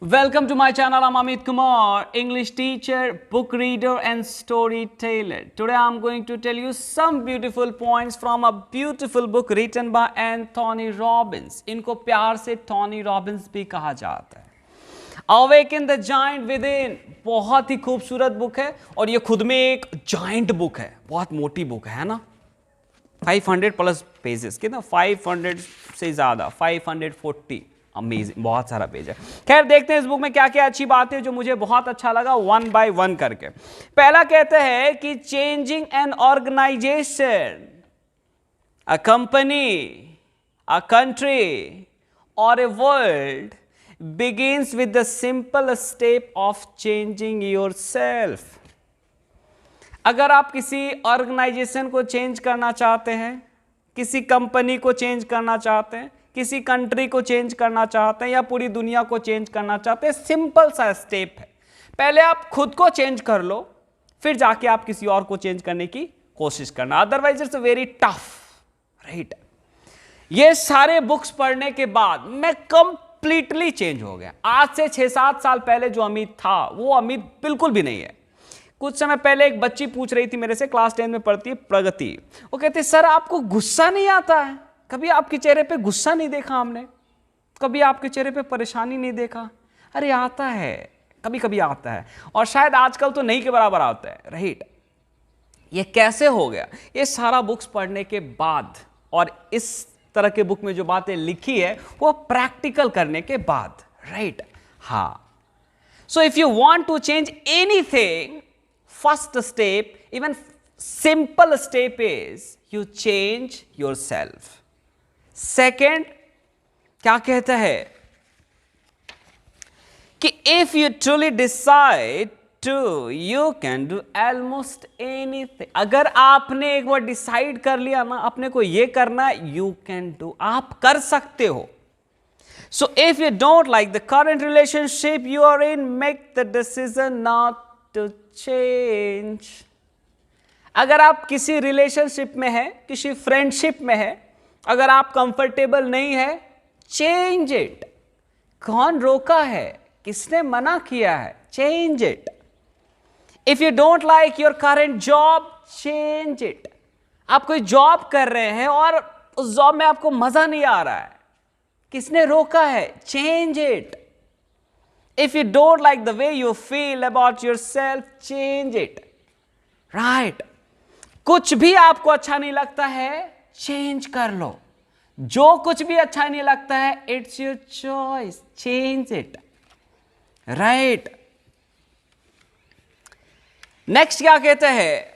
Welcome to my channel. I'm Amit Kumar, English teacher, book reader and storyteller. Today I'm going to tell you some beautiful points from a beautiful book written by Anthony Robbins. इनको प्यार से Tony Robins भी कहा जाता है. Awaken the Giant Within बहुत ही खूबसूरत book है और ये खुद में एक जाइंट बुक है, बहुत मोटी बुक है ना. 500 प्लस पेजेस, कितना 500 से ज़्यादा 540. अमेजिंग, बहुत सारा पेज है. खैर देखते हैं इस बुक में क्या क्या अच्छी बात है जो मुझे बहुत अच्छा लगा, वन बाय वन करके. पहला कहते हैं कि changing an organisation, a company, a country और a world begins with the simple step of changing yourself. अगर आप किसी ऑर्गेनाइजेशन को चेंज करना चाहते हैं, किसी कंपनी को चेंज करना चाहते हैं, किसी कंट्री को चेंज करना चाहते हैं या पूरी दुनिया को चेंज करना चाहते हैं, सिंपल सा स्टेप है. पहले आप खुद को चेंज कर लो, फिर जाके आप किसी और को चेंज करने की कोशिश करना. Otherwise it's very tough, right. ये सारे बुक्स पढ़ने के बाद मैं कंप्लीटली चेंज हो गया. आज से 6-7 साल पहले जो अमित था वो अमित बिल्कुल भी नहीं है. कुछ समय पहले एक बच्ची पूछ रही थी मेरे से, क्लास 10 में पढ़ती है, प्रगति. वो कहती है सर आपको गुस्सा नहीं आता है? कभी आपके चेहरे पे गुस्सा नहीं देखा हमने, कभी आपके चेहरे पे परेशानी नहीं देखा. अरे आता है, कभी कभी आता है, और शायद आजकल तो नहीं के बराबर आता है, राइट. ये कैसे हो गया? ये सारा बुक्स पढ़ने के बाद और इस तरह के बुक में जो बातें लिखी है वो प्रैक्टिकल करने के बाद, राइट. हाँ, so if you want to change anything, first step, even simple step is you change yourself. Second क्या कहता है कि if you truly decide to, you can do almost anything. अगर आपने एक बार डिसाइड कर लिया ना अपने को ये करना, यू कैन डू, आप कर सकते हो. So if you don't like the current relationship you are in, make the decision not to change. अगर आप किसी रिलेशनशिप में है, किसी फ्रेंडशिप में है, अगर आप कंफर्टेबल नहीं है, चेंज इट. कौन रोका है? किसने मना किया है? Change it. If you don't like your current job, change it. आप कोई जॉब कर रहे हैं और उस जॉब में आपको मजा नहीं आ रहा है, किसने रोका है? Change it. If you don't like the way you feel about your self, change it, right. कुछ भी आपको अच्छा नहीं लगता है, चेंज कर लो. जो कुछ भी अच्छा नहीं लगता है, it's your choice, change it, right. Next क्या कहते हैं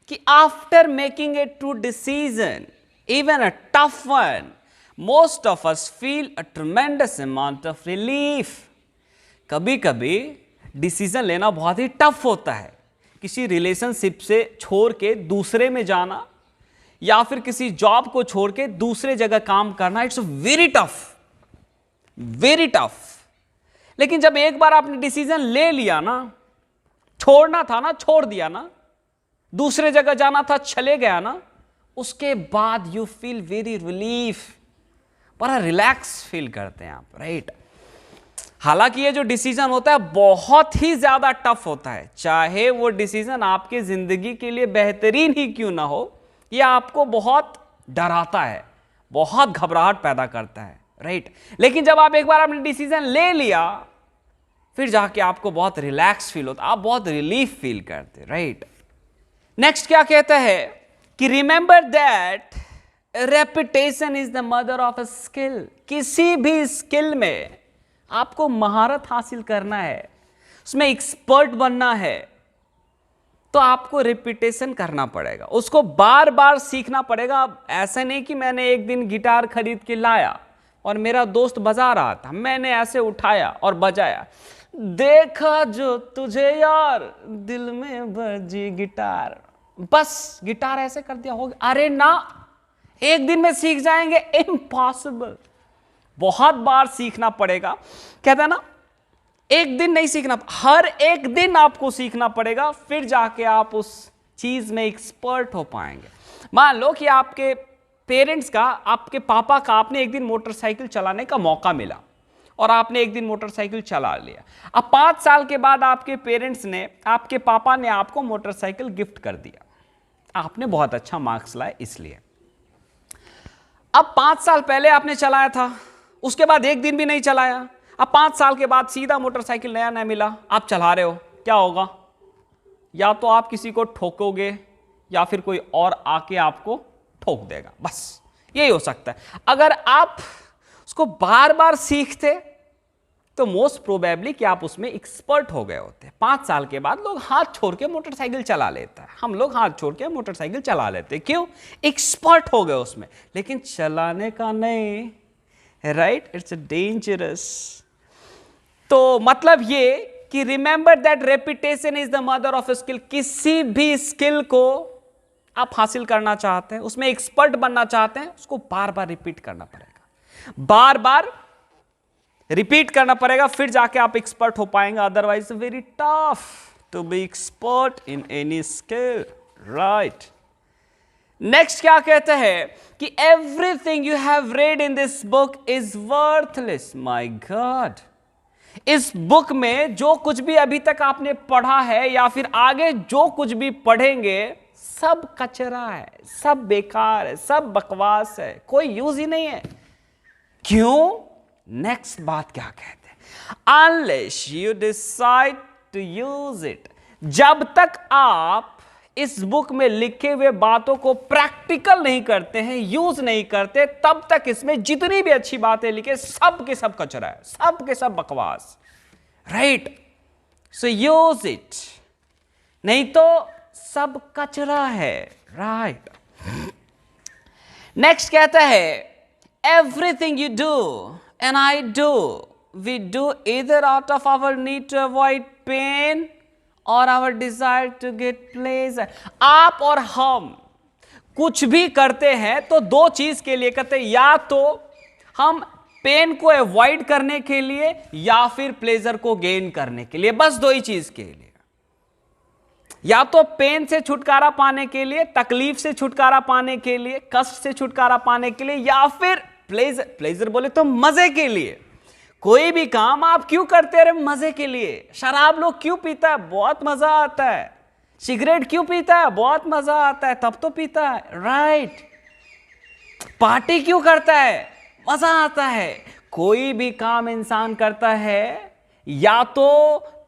कि after making a true decision, even a tough one, most of us feel a ट्रेमेंडस amount of relief. कभी कभी डिसीजन लेना बहुत ही टफ होता है. किसी रिलेशनशिप से छोड़ के दूसरे में जाना या फिर किसी जॉब को छोड़ के दूसरे जगह काम करना, it's very tough, very tough. लेकिन जब एक बार आपने डिसीजन ले लिया ना, छोड़ना था ना, छोड़ दिया ना, दूसरे जगह जाना था, चले गया ना, उसके बाद यू फील वेरी रिलीफ, बड़ा रिलैक्स फील करते हैं आप, राइट. हालांकि ये जो डिसीजन होता है बहुत ही ज्यादा टफ होता है, चाहे वो डिसीजन आपके जिंदगी के लिए बेहतरीन ही क्यों ना हो, ये आपको बहुत डराता है, बहुत घबराहट पैदा करता है, राइट. लेकिन जब आप एक बार आपने डिसीजन ले लिया, फिर जाके आपको बहुत रिलैक्स फील होता है, आप बहुत रिलीफ फील करते, राइट. नेक्स्ट क्या कहता है कि remember that reputation is the mother of a skill. किसी भी स्किल में आपको महारत हासिल करना है, उसमें एक्सपर्ट बनना है, तो आपको रिपीटेशन करना पड़ेगा, उसको बार बार सीखना पड़ेगा. ऐसा नहीं कि मैंने एक दिन गिटार खरीद के लाया और मेरा दोस्त बजा रहा था, मैंने ऐसे उठाया और बजाया, देखा जो तुझे यार दिल में बजी गिटार, बस गिटार ऐसे कर दिया, हो गया. अरे ना, एक दिन में सीख जाएंगे? इम्पॉसिबल. बहुत बार सीखना पड़ेगा. कहता है ना, एक दिन नहीं सीखना, हर एक दिन आपको सीखना पड़ेगा, फिर जाके आप उस चीज में एक्सपर्ट हो पाएंगे. मान लो कि आपके पेरेंट्स का, आपके पापा का, आपने एक दिन मोटरसाइकिल चलाने का मौका मिला और आपने एक दिन मोटरसाइकिल चला लिया। अब 5 साल के बाद आपके पेरेंट्स ने, आपके पापा ने आपको मोटरसाइकिल गिफ्ट कर दिया, आपने बहुत अच्छा मार्क्स लाए इसलिए। अब 5 साल पहले आपने चलाया था, उसके बाद एक दिन भी नहीं चलाया, अब 5 साल के बाद सीधा मोटरसाइकिल नया नया मिला, आप चला रहे हो, क्या होगा? या तो आप किसी को ठोकोगे या फिर कोई और आके आपको ठोक देगा, बस यही हो सकता है। अगर आप उसको बार बार सीखते तो मोस्ट प्रोबेबली कि आप उसमें एक्सपर्ट हो गए होते। 5 साल के बाद लोग हाथ छोड़ के मोटरसाइकिल चला लेता है, हम लोग हाथ छोड़ के मोटरसाइकिल चला लेते, क्यों? एक्सपर्ट हो गए उसमें, लेकिन चलाने का नहीं, राइट? It's dangerous. तो मतलब ये कि remember that repetition is the mother of skill. किसी भी स्किल को आप हासिल करना चाहते हैं, उसमें एक्सपर्ट बनना चाहते हैं, उसको बार बार रिपीट करना पड़ेगा, बार बार रिपीट करना पड़ेगा, फिर जाके आप एक्सपर्ट हो पाएंगे। Otherwise very tough to be expert in any skill, right? Next क्या कहते हैं कि everything you have read in this book is worthless. My God, इस बुक में जो कुछ भी अभी तक आपने पढ़ा है या फिर आगे जो कुछ भी पढ़ेंगे, सब कचरा है, सब बेकार है, सब बकवास है, कोई यूज ही नहीं है। क्यों? नेक्स्ट बात क्या कहते हैं? Unless you decide to use it. जब तक आप इस बुक में लिखे हुए बातों को प्रैक्टिकल नहीं करते हैं, यूज नहीं करते, तब तक इसमें जितनी भी अच्छी बातें लिखे सब के सब कचरा है, सब के सब बकवास, राइट? सो यूज इट, नहीं तो सब कचरा है, राइट? नेक्स्ट कहता है everything you do and I do, we do either out of our need to avoid pain or our desire to get pleasure। आप और हम कुछ भी करते हैं तो दो चीज के लिए करते हैं, या तो हम पेन को अवॉइड करने के लिए या फिर प्लेजर को गेन करने के लिए, बस दो ही चीज के लिए। या तो पेन से छुटकारा पाने के लिए, तकलीफ से छुटकारा पाने के लिए, कष्ट से छुटकारा पाने के लिए, या फिर प्लेजर, प्लेजर बोले तो मजे के लिए। कोई भी काम आप क्यों करते रहे? मजे के लिए। शराब लोग क्यों पीता है? बहुत मजा आता है। सिगरेट क्यों पीता है? बहुत मजा आता है, तब तो पीता है, राइट? पार्टी क्यों करता है? मजा आता है। कोई भी काम इंसान करता है या तो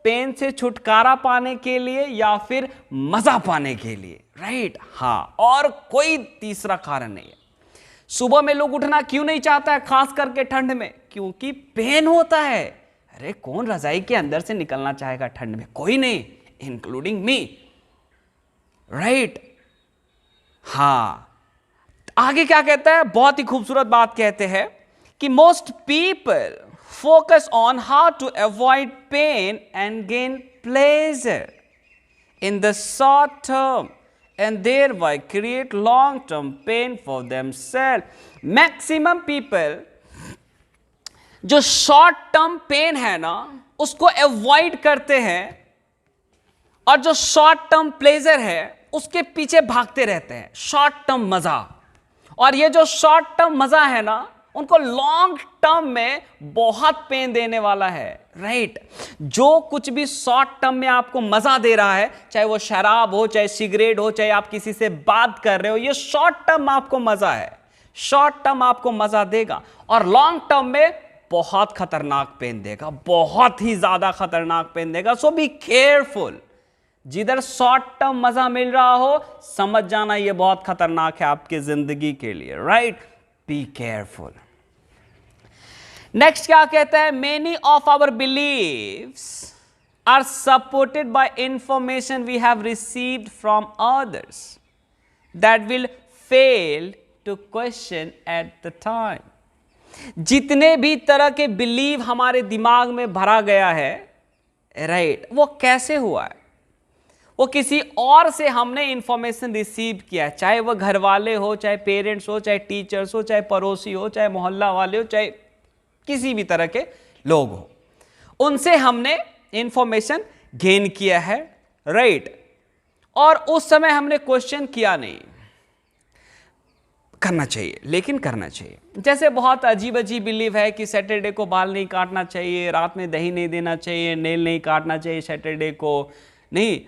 पेन से छुटकारा पाने के लिए या फिर मजा पाने के लिए, राइट? हाँ, और कोई तीसरा कारण नहीं है। सुबह में लोग उठना क्यों नहीं चाहता है, खास करके ठंड में? क्योंकि पेन होता है। अरे कौन रजाई के अंदर से निकलना चाहेगा ठंड में? कोई नहीं, इंक्लूडिंग मी, राइट? हाँ, आगे क्या कहता है? बहुत ही खूबसूरत बात कहते हैं कि most people focus on how to avoid pain and gain pleasure in the short term and thereby create long term pain for themselves। maximum people जो शॉर्ट टर्म पेन है ना उसको अवॉइड करते हैं और जो शॉर्ट टर्म प्लेजर है उसके पीछे भागते रहते हैं, शॉर्ट टर्म मजा। और ये जो शॉर्ट टर्म मजा है ना उनको लॉन्ग टर्म में बहुत पेन देने वाला है, राइट? जो कुछ भी शॉर्ट टर्म में आपको मजा दे रहा है, चाहे वो शराब हो, चाहे सिगरेट हो, चाहे आप किसी से बात कर रहे हो, ये शॉर्ट टर्म आपको मजा है, शॉर्ट टर्म आपको मजा देगा और लॉन्ग टर्म में बहुत खतरनाक पेन देगा, बहुत ही ज्यादा खतरनाक पेन देगा। सो बी केयरफुल। जिधर शॉर्ट टर्म मजा मिल रहा हो समझ जाना ये बहुत खतरनाक है आपकी जिंदगी के लिए, राइट? Be careful. नेक्स्ट क्या कहता है? Many of our beliefs are supported by information we have received from others that will fail to question at the time. जितने भी तरह के बिलीव हमारे दिमाग में भरा गया है, राइट, वो कैसे हुआ है? वो किसी और से हमने इंफॉर्मेशन रिसीव किया है, चाहे वो घर वाले हो, चाहे पेरेंट्स हो, चाहे टीचर्स हो, चाहे पड़ोसी हो, चाहे मोहल्ला वाले हो, चाहे किसी भी तरह के लोग हो, उनसे हमने इंफॉर्मेशन गेन किया है, राइट? और उस समय हमने क्वेश्चन किया नहीं। करना चाहिए, लेकिन करना चाहिए। जैसे बहुत अजीब अजीब बिलीव है कि सैटरडे को बाल नहीं काटना चाहिए, रात में दही नहीं देना चाहिए, नेल नहीं काटना चाहिए सैटरडे को, नहीं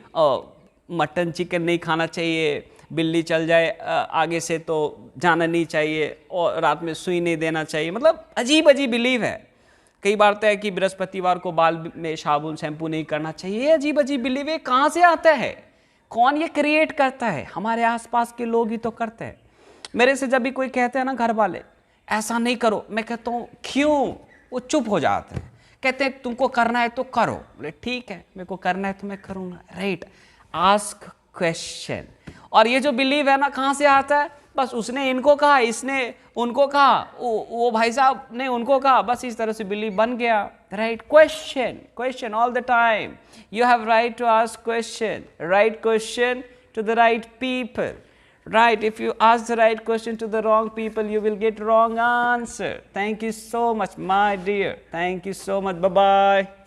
मटन चिकन नहीं खाना चाहिए, बिल्ली चल जाए आगे से तो जाना नहीं चाहिए, और रात में सुई नहीं देना चाहिए। मतलब अजीब अजीब बिलीव है। कई बार तो है कि बृहस्पतिवार को बाल में साबुन शैम्पू नहीं करना चाहिए। अजीब अजीब बिलीव है, कहाँ से आता है? कौन ये क्रिएट करता है? हमारे आसपास के लोग ही तो करते हैं। मेरे से जब भी कोई कहते हैं ना घर वाले ऐसा नहीं करो, मैं कहता हूँ क्यों? वो चुप हो जाते हैं, कहते हैं तुमको करना है तो करो। बोले ठीक है, मेरे को करना है तो मैं करूँगा। Right, ask question. और ये जो बिलीव है ना, कहाँ से आता है? बस उसने इनको कहा, इसने उनको कहा, वो भाई साहब ने उनको कहा, बस इस तरह से बिलीव बन गया। Right, question question all the time. You have right to ask question, right question to the right people. Right, if you ask the right question to the wrong people, you will get wrong answer. Thank you so much, my dear. Thank you so much. Bye-bye.